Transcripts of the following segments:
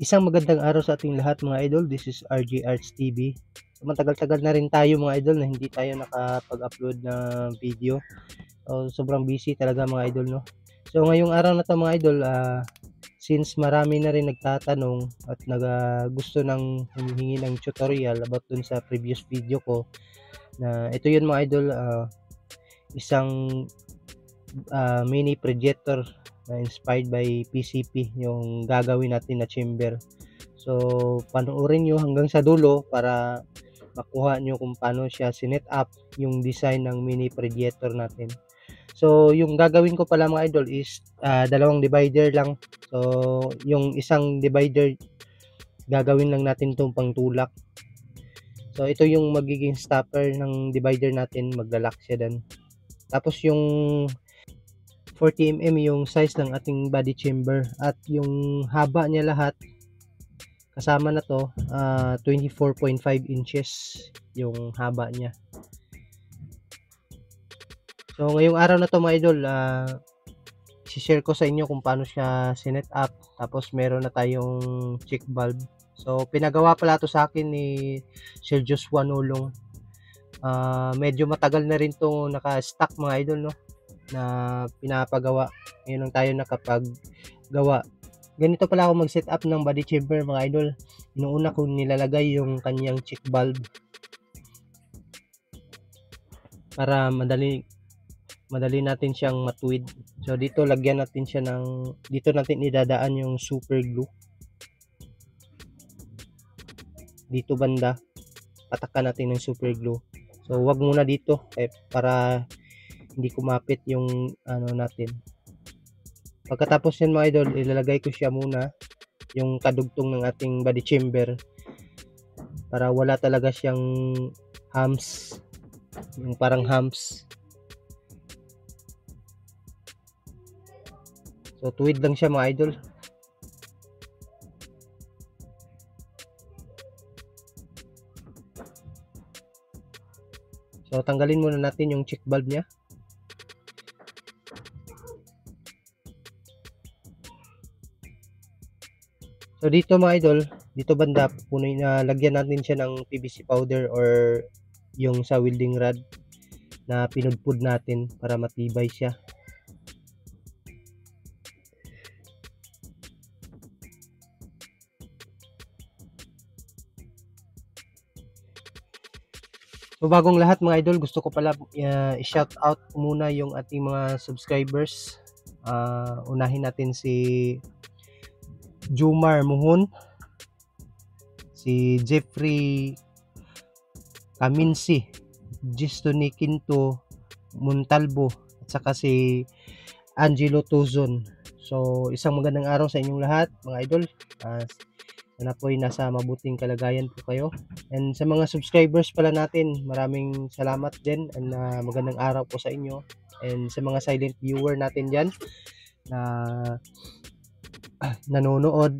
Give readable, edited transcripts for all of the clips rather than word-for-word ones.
Isang magandang araw sa ating lahat mga idol. This is RJ Arts TV. Matagal-tagal na rin tayo mga idol na hindi tayo nakapag-upload ng video. Sobrang busy talaga mga idol, no? So ngayong araw na to mga idol, since marami na rin nagtatanong at gusto ng humihingi ng tutorial about dun sa previous video ko, na ito yun mga idol, isang mini projector na inspired by PCP yung gagawin natin na chamber. So panoorin nyo hanggang sa dulo para makuha nyo kung paano siya sinet up yung design ng mini projector natin. So yung gagawin ko pala mga idol is dalawang divider lang. So yung isang divider gagawin lang natin itong pangtulak. So ito yung magiging stopper ng divider natin, maglalak siya dan. Tapos yung 40mm yung size ng ating body chamber at yung haba niya lahat kasama na to, 24.5 inches yung haba niya. So ngayong araw na to mga idol, i-share ko sa inyo kung paano siya sinet up. Tapos meron na tayong check valve. So pinagawa pala to sa akin ni Sir Joshua Nulong. Medyo matagal na rin to naka-stock mga idol, no, na pinapagawa. Ngayon lang tayo nakapaggawa. Ganito pala ako mag-set up ng body chamber mga idol. Inuuna ko nilalagay yung kanyang check valve para madali natin siyang matuwid. So dito lagyan natin siya dito natin idadaan yung super glue. Dito banda patakan natin ng super glue. So wag muna dito para hindi kumapit yung natin. Pagkatapos yan mga idol, ilalagay ko siya muna yung kadugtong ng ating body chamber para wala talaga siyang humps, yung parang humps. So tuwid lang siya mga idol. So tanggalin muna natin yung check valve niya. So dito mga idol, dito banda lagyan natin siya ng PVC powder or yung sa welding rod na pinudpud natin para matibay siya. So bagong lahat mga idol, gusto ko pala i-shout out muna yung ating mga subscribers. Unahin natin si Jumar Muhon, si Jeffrey Kaminsi, Gistoni Quinto Montalvo, at saka si Angelo Tuzon. So isang magandang araw sa inyong lahat mga idol. Sana po ay nasa mabuting kalagayan po kayo. And sa mga subscribers pala natin, maraming salamat din, and magandang araw po sa inyo. And sa mga silent viewer natin dyan na nanonood.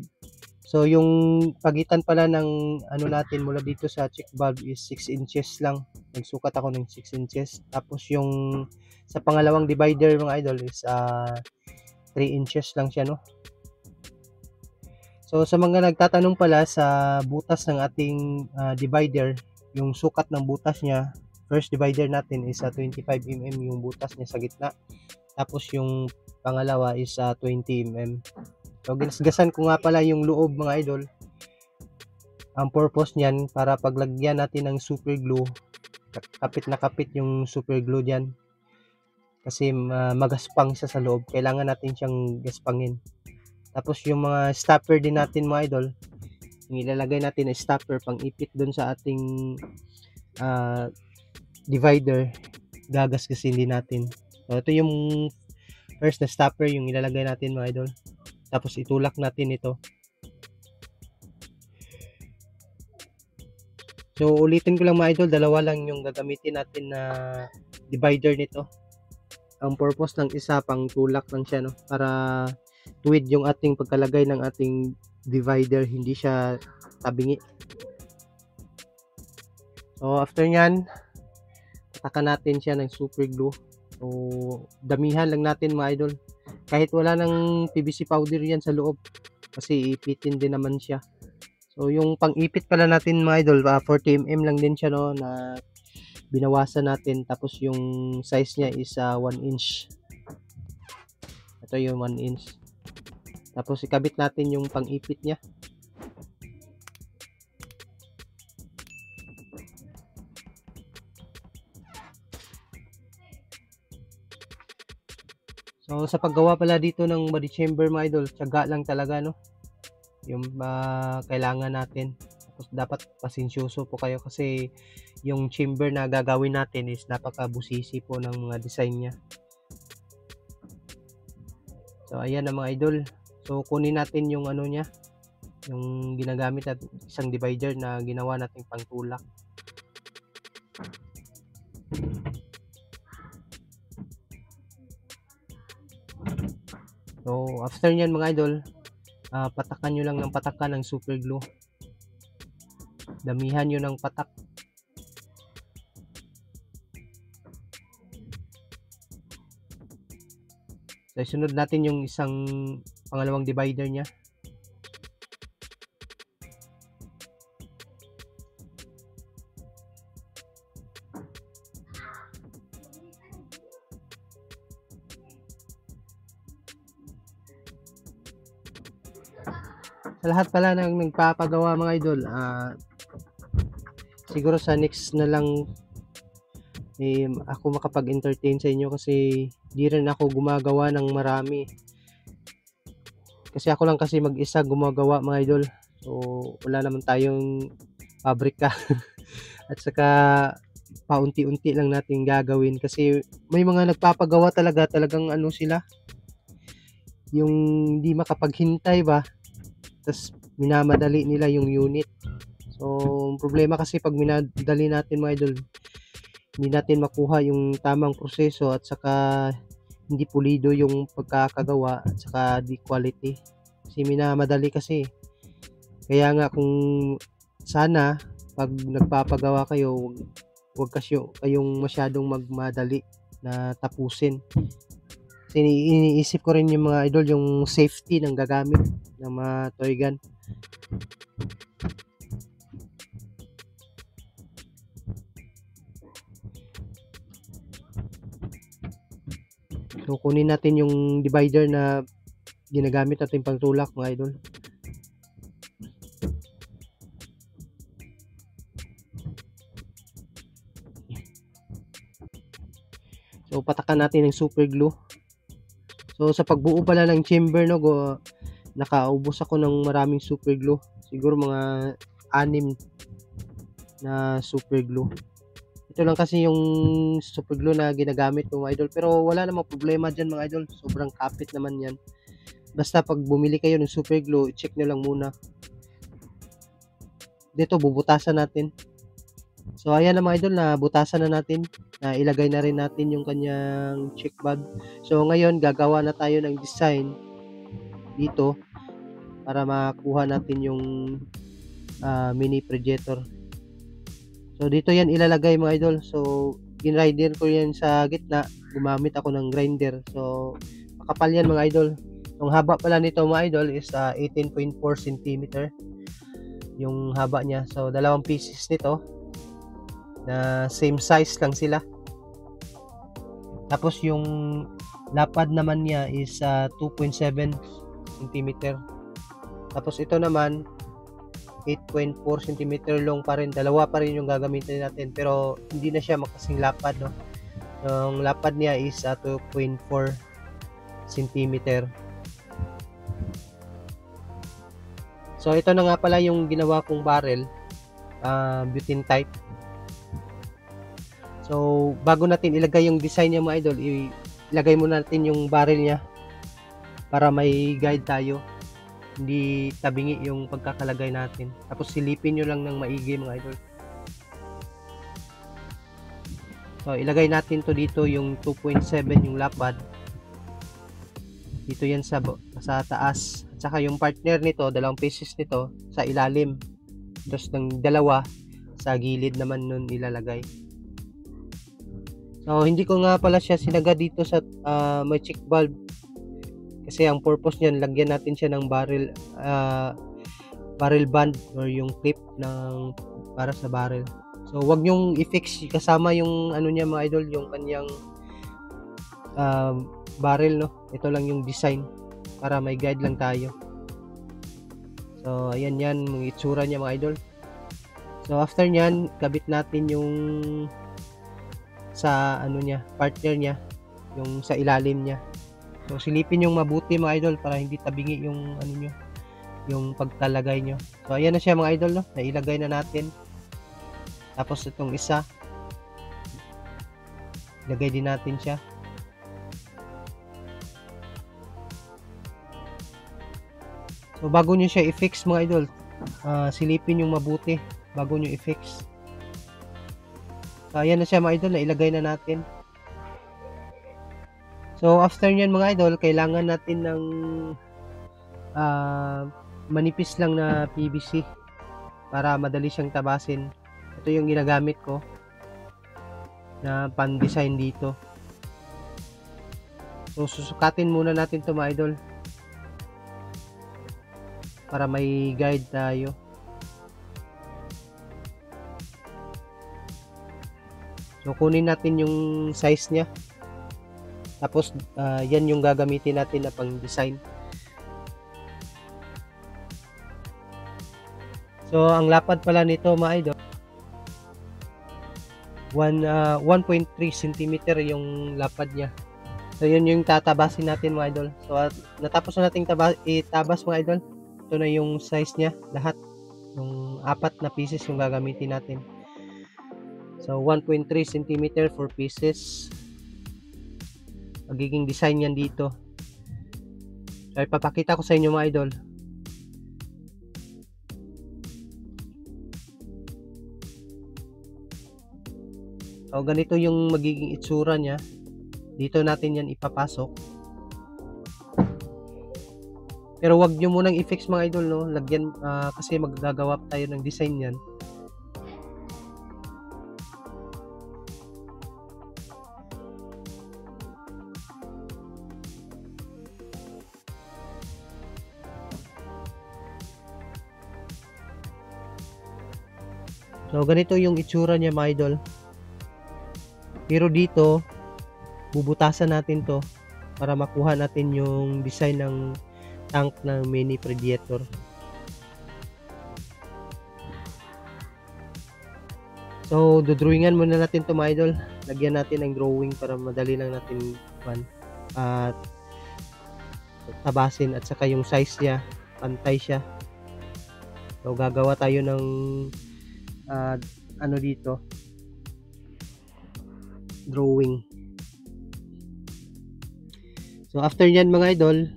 So yung pagitan pala ng natin mula dito sa check valve is 6 inches lang. Nagsukat ako ng 6 inches. Tapos yung sa pangalawang divider mga idol is 3 inches lang siya, no. So sa mga nagtatanong pala sa butas ng ating divider, yung sukat ng butas niya, first divider natin is 25mm yung butas niya sa gitna. Tapos yung pangalawa is 20mm. So ginasgasan ko nga pala yung loob mga idol. Ang purpose niyan para paglagyan natin ng super glue, kapit na kapit yung super glue diyan. Kasi magaspang siya sa loob, kailangan natin siyang gaspangin. Tapos yung mga stopper din natin mga idol, yung ilalagay natin na stopper pang ipit dun sa ating divider, gagasgasin din natin. So ito yung first na stopper yung ilalagay natin mga idol. Tapos itulak natin ito. So ulitin ko lang mga idol, dalawa lang yung gagamitin natin na divider nito. Ang purpose ng isa pang tulak lang siya, no, para tuwid yung ating pagkalagay ng ating divider, hindi siya tabingi. So after nyan, patakan natin siya ng super glue. So damihan lang natin mga idol. Kahit wala ng PVC powder yan sa loob, kasi ipitin din naman siya. So yung pang-ipit pala natin mga idol, 40mm lang din siya no, na binawasan natin. Tapos yung size niya is 1 inch. Ito yung 1 inch. Tapos ikabit natin yung pang-ipit niya. So sa paggawa pala dito ng body chamber mga idol, tiyaga lang talaga no. Yung kailangan natin. Tapos dapat pasensyoso po kayo kasi yung chamber na gagawin natin is napakabusisi po ng mga design niya. So ayan na mga idol. So kunin natin yung ano niya, yung ginagamit natin, isang divider na ginawa nating pangtulak. So after nyan mga idol, patakan nyo lang ng patakan ng super glue. Damihan nyo ng patak. So isunod natin yung isang pangalawang divider nya. Sa lahat pala ng nagpapagawa mga idol, siguro sa next na lang ako makapag-entertain sa inyo kasi di rin ako gumagawa ng marami. Kasi ako lang kasi mag-isa gumagawa mga idol. So wala naman tayong pabrika. At saka paunti-unti lang natin gagawin kasi may mga nagpapagawa talagang ano sila, yung hindi makapaghintay ba, tapos minamadali nila yung unit. So problema kasi pag minadali natin mga idol, hindi natin makuha yung tamang proseso at saka hindi pulido yung pagkakagawa at saka di quality kasi minamadali kasi. Kaya nga kung sana pag nagpapagawa kayo, huwag kayong masyadong magmadali na tapusin. Kasi iniisip ko rin yung mga idol, yung safety ng gagamit ng mga toy gun. So kunin natin yung divider na ginagamit natin pang tulak mga idol. So patakan natin ng super glue. So sa pagbuo pala ng chamber no, nakaubos ako ng maraming super glue. Siguro mga 6 na super glue. Ito lang kasi yung super glue na ginagamit ko mga idol. Pero wala namang problema dyan mga idol. Sobrang kapit naman yan. Basta pag bumili kayo ng super glue, check nyo lang muna. Dito bubutasan natin. So ayan na mga idol, na butasan na natin. Na ilagay na rin natin yung kanyang check bag. So ngayon gagawa na tayo ng design dito para makuha natin yung mini projector. So dito yan ilalagay mga idol. So ginrider ko yan sa gitna. Gumamit ako ng grinder. So makapal yan mga idol. Yung haba pala nito mga idol is 18.4 cm yung haba niya. So dalawang pieces nito na same size lang sila. Tapos yung lapad naman niya is 2.7 cm. Tapos ito naman 8.4 cm long pa rin. Dalawa pa rin yung gagamitin natin pero hindi na siya makasing lapad no. Yung lapad niya is 2.4 cm. So ito na nga pala yung ginawa kong barrel, butane type. So bago natin ilagay yung design niya mga idol, ilagay muna natin yung barrel niya para may guide tayo, hindi tabingi yung pagkakalagay natin. Tapos silipin nyo lang ng maigi mga idol. So ilagay natin to dito yung 2.7 yung lapad dito, yan sa taas. At saka yung partner nito, dalawang pieces nito sa ilalim, tapos ng dalawa sa gilid naman nun ilalagay. So hindi ko nga pala siya sinagad dito sa may check valve Kasi ang purpose niyan, lagyan natin siya ng barrel band or yung clip ng para sa barrel. So wag nyong i-fix kasama yung ano niya mga idol, yung kanyang barrel, no. Ito lang yung design para may guide lang tayo. So ayan yan yung itsura niya mga idol. So after nyan, kabit natin yung sa ano niya, partner niya, yung sa ilalim niya. So silipin yung mabuti mga idol para hindi tabingi yung ano nyo, yung pagkalagay nyo. So ayan na siya mga idol, no. Nailagay na natin. Tapos itong isa, ilagay din natin siya. So bago nyo siya i-fix mga idol, silipin yung mabuti bago nyo i-fix. So ayan na siya mga idol, nailagay na natin. So after nyan mga idol, kailangan natin ng manipis lang na PVC para madali siyang tabasin. Ito yung ginagamit ko na pan-design dito. So susukatin muna natin to mga idol para may guide tayo. So kunin natin yung size nya. Tapos yan yung gagamitin natin na pang-design. So ang lapad pala nito mga idol, 1.3 cm yung lapad niya. So yun yung tatabasin natin mga idol. So natapos na nating itabas mga idol. Ito na yung size niya, lahat yung 4 na pieces yung gagamitin natin. So 1.3 cm for pieces. Magiging design yan dito. So ipapakita ko sa inyo mga idol. So ganito yung magiging itsura niya. Dito natin yan ipapasok. Pero wag nyo munang i-fix mga idol, no. Lagyan kasi maggagawa tayo ng design yan. So ganito yung itsura niya mga idol. Pero dito bubutasan natin to para makuha natin yung design ng tank ng mini Predator. So dodrawingan muna natin to mga idol. Lagyan natin ng drawing para madali lang natin tabasin, at saka yung size niya pantay siya. So gagawa tayo ng ano dito, drawing. So after nyan mga idol,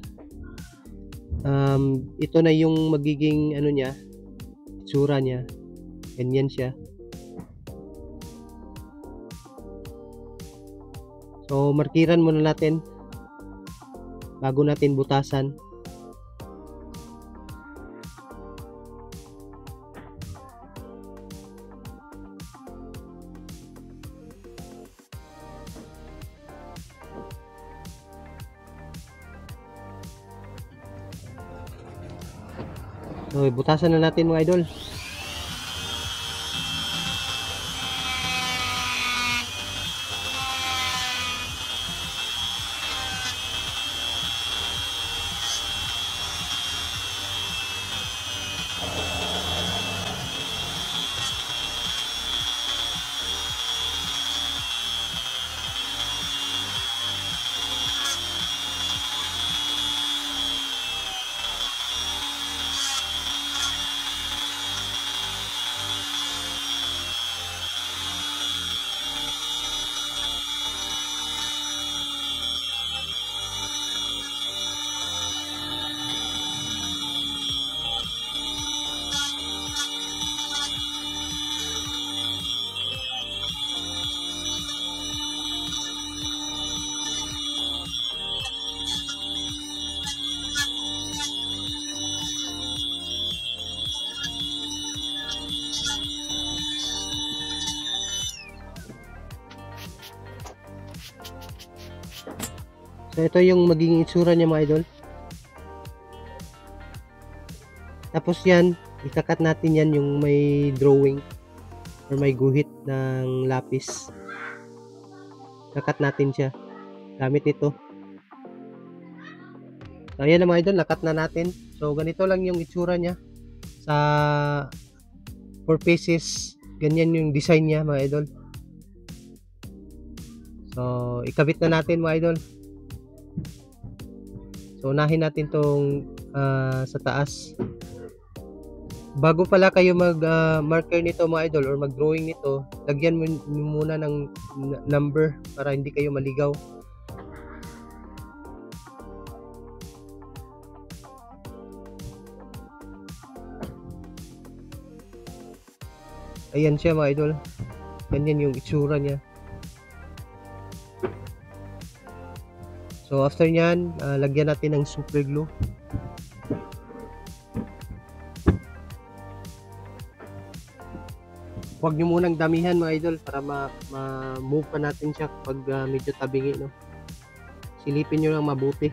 ito na yung magiging ano niya, itsura niya. Ganyan siya. So markiran muna natin bago natin butasan. So butasan na natin mga idol. So ito yung magiging itsura niya mga idol. Tapos yan, ikakat natin yan yung may drawing or may guhit ng lapis. Kakat natin siya gamit ito. So ayan na mga idol, nakat na natin. So ganito lang yung itsura niya sa 4 pieces. Ganyan yung design niya mga idol. So ikabit na natin mga idol. So unahin natin tong sa taas. Bago pala kayo mag marker nito mga idol or mag drawing nito, lagyan mo muna ng number para hindi kayo maligaw. Ayan siya mga idol. Ganyan yung itsura niya. So after nyan, lagyan natin ng super glue. Huwag nyo munang damihan mga idol para ma-move pa natin siya kapag medyo tabingi, no? Silipin nyo lang mabuti.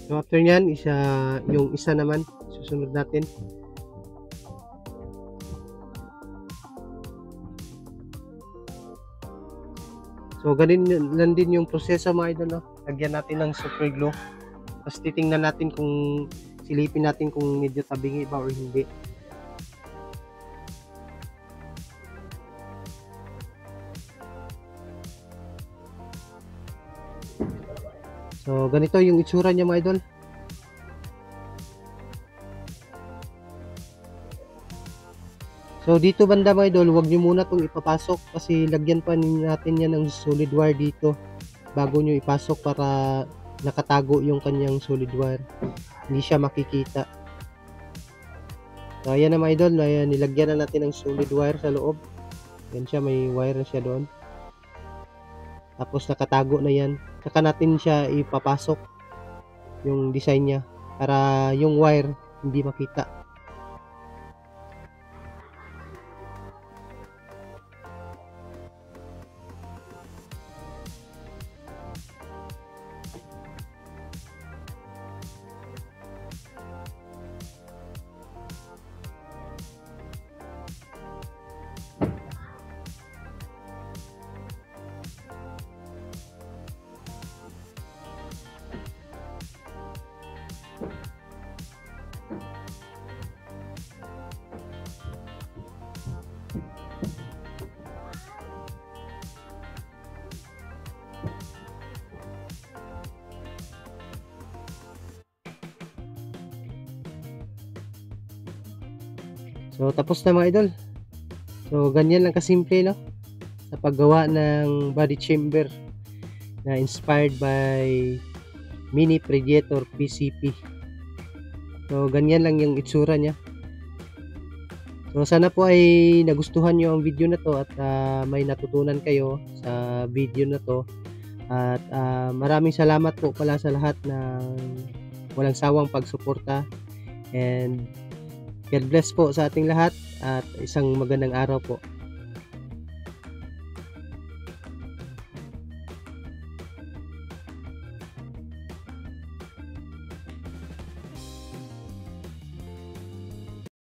So after nyan, yung isa naman susunod natin. So ganun lang din yung proseso mga idol, no? Lagyan natin ng super glue. Tapos titingnan natin kung silipin natin kung medyo tabingi ba or hindi. So ganito yung itsura niya mga idol. So dito banda mga idol, huwag nyo muna itong ipapasok kasi lagyan pa natin yan ng solid wire dito bago nyo ipasok para nakatago yung kanyang solid wire, hindi siya makikita. So ayan na mga idol, ayan, nilagyan na natin ng solid wire sa loob. Yan siya, may wire na siya doon. Tapos nakatago na yan. Saka natin siya ipapasok yung design niya para yung wire hindi makita. So tapos na mga idol. So ganyan lang kasimple, no, sa paggawa ng body chamber na inspired by Mini Predator PCP. So ganyan lang yung itsura niya. So sana po ay nagustuhan nyo ang video na to at may natutunan kayo sa video na to. At maraming salamat po pala sa lahat ng walang sawang pagsuporta, and God bless po sa ating lahat at isang magandang araw po.